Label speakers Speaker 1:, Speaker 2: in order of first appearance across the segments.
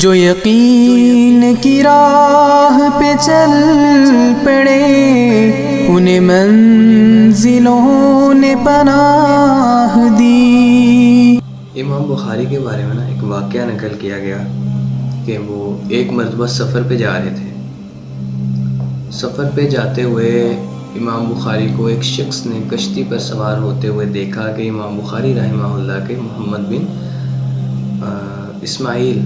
Speaker 1: جو یقین کی راہ پہ چل پڑے انہیں منزلوں نے پناہ دی۔
Speaker 2: امام بخاری کے بارے میں ایک واقعہ نقل کیا گیا کہ وہ ایک مرتبہ سفر پہ جا رہے تھے۔ سفر پہ جاتے ہوئے امام بخاری کو ایک شخص نے کشتی پر سوار ہوتے ہوئے دیکھا کہ امام بخاری رحمہ اللہ کے محمد بن اسماعیل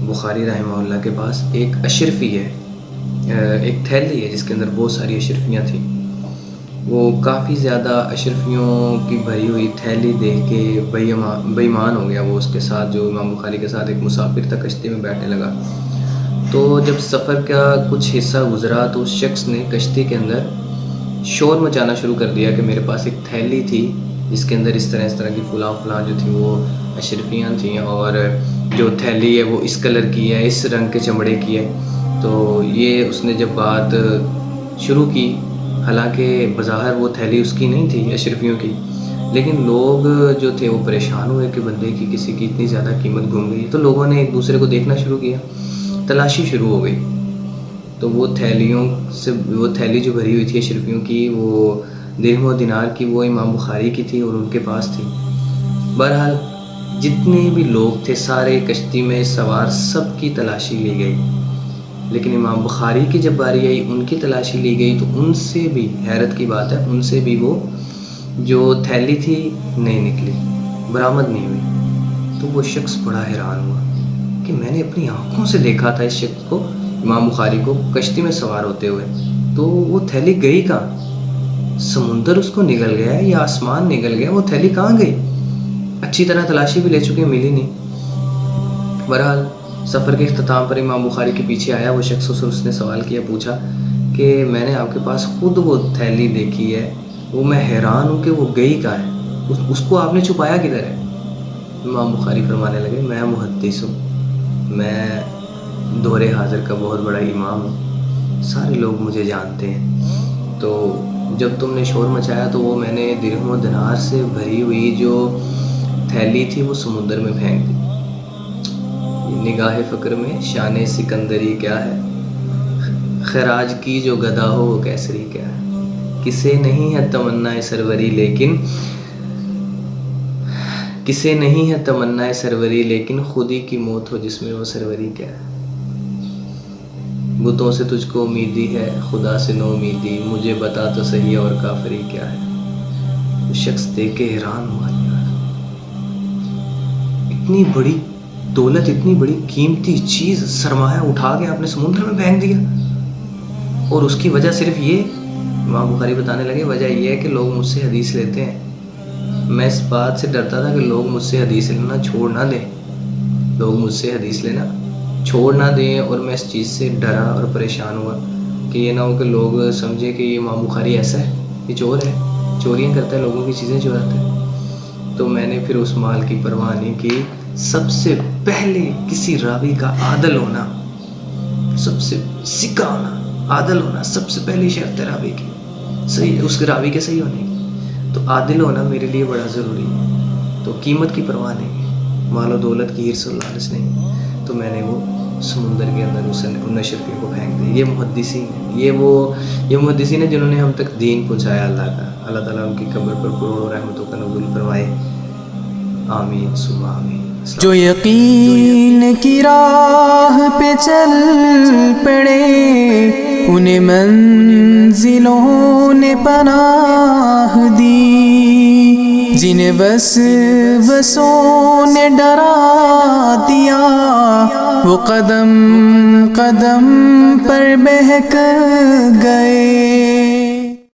Speaker 2: بخاری رحمہ اللہ کے پاس ایک اشرفی ہے، ایک تھیلی ہے جس کے اندر بہت ساری اشرفیاں تھیں۔ وہ کافی زیادہ اشرفیوں کی بھری ہوئی تھیلی دیکھ کے بے ایمان ہو گیا وہ اس کے ساتھ، جو امام بخاری کے ساتھ ایک مسافر تھا، کشتی میں بیٹھنے لگا۔ تو جب سفر کا کچھ حصہ گزرا تو اس شخص نے کشتی کے اندر شور مچانا شروع کر دیا کہ میرے پاس ایک تھیلی تھی جس کے اندر اس طرح کی فلاں جو تھی وہ اشرفیاں تھیں، اور جو تھیلی ہے وہ اس کلر کی ہے، اس رنگ کے چمڑے کی ہے۔ تو یہ اس نے جب بات شروع کی، حالانکہ بظاہر وہ تھیلی اس کی نہیں تھی اشرفیوں کی، لیکن لوگ جو تھے وہ پریشان ہوئے کہ بندے کی کسی کی اتنی زیادہ قیمت گھوم گئی۔ تو لوگوں نے ایک دوسرے کو دیکھنا شروع کیا، تلاشی شروع ہو گئی۔ تو وہ تھیلی جو بھری ہوئی تھی اشرفیوں کی، وہ درہم و دینار کی، وہ امام بخاری کی تھی اور ان کے پاس تھی۔ بہرحال جتنے بھی لوگ تھے سارے کشتی میں سوار، سب کی تلاشی لی گئی، لیکن امام بخاری کی جب باری آئی ان کی تلاشی لی گئی تو ان سے بھی، حیرت کی بات ہے، ان سے بھی وہ جو تھیلی تھی نہیں نکلی، برآمد نہیں ہوئی۔ تو وہ شخص بڑا حیران ہوا کہ میں نے اپنی آنکھوں سے دیکھا تھا اس شخص کو، امام بخاری کو، کشتی میں سوار ہوتے ہوئے، تو وہ تھیلی گئی کہاں؟ سمندر اس کو نگل گیا یا آسمان نگل گیا؟ وہ تھیلی کہاں گئی؟ اچھی طرح تلاشی بھی لے چکے، ملی نہیں۔ بہرحال سفر کے اختتام پر امام بخاری کے پیچھے آیا وہ شخص، اس نے سوال کیا، پوچھا کہ میں نے آپ کے پاس خود وہ تھیلی دیکھی ہے، وہ میں حیران ہوں کہ وہ گئی کہاں ہے، اس کو آپ نے چھپایا کدھر ہے؟ امام بخاری فرمانے لگے، میں محدث ہوں، میں دور حاضر کا بہت بڑا امام ہوں، سارے لوگ مجھے جانتے ہیں۔ تو جب تم نے شور مچایا تو وہ میں نے درہم و دینار سے بھری ہوئی جو تھیلی تھی وہ سمندر میں پھینک دی۔ نگاہ فکر میں شان سکندری کیا ہے، خراج کی جو گدا ہو وہ کیسری کیا ہے، کسے نہیں ہے تمنا سروری لیکن خودی کی موت ہو جس میں وہ سروری کیا ہے۔ بتوں سے تجھ کو امیدی ہے، خدا سے نو امیدی، مجھے بتا تو صحیح اور کافری کیا ہے۔ وہ شخص دیکھ کے حیران ہوا، اتنی بڑی دولت، اتنی بڑی قیمتی چیز، سرمایہ اٹھا کے آپ نے سمندر میں پھینک دیا، اور اس کی وجہ صرف یہ؟ امام بخاری بتانے لگے وجہ یہ ہے کہ لوگ مجھ سے حدیث لیتے ہیں، میں اس بات سے ڈرتا تھا کہ لوگ مجھ سے حدیث لینا چھوڑ نہ دیں، اور میں اس چیز سے ڈرا اور پریشان ہوا کہ یہ نہ ہو کہ لوگ سمجھے کہ یہ امام بخاری ایسا ہے، یہ چور ہے، چوریاں کرتا ہے، لوگوں کی چیزیں چراتا ہے۔ تو میں نے پھر اس مال کی پرواہ نہیں کی، سب سے پہلے کسی راوی کا عادل ہونا، سب سے سکہ ہونا، عادل ہونا، سب سے پہلی شرط ہے راوی کی، صحیح اس کے راوی کے صحیح ہونے کی، تو عادل ہونا میرے لیے بڑا ضروری ہے۔ تو قیمت کی پرواہ نہیں، مال و دولت کی حرص و لالچ نہیں، تو میں نے وہ سمندر کے اندر ان اشرفیوں کو پھینک دی۔ یہ محدثین ہیں، یہ محدثین ہیں جنہوں نے ہم تک دین پہنچایا اللہ کا۔ اللہ تعالیٰ ان کی قبر پر کروڑوں رحمتوں کا نزول فرمائے، آمین ثم آمین۔
Speaker 1: جو یقین کی راہ پہ چل پڑے انہیں منزلوں نے پناہ دی، جنہیں وسوسوں نے ڈرا دیا وہ قدم قدم پر بہک گئے۔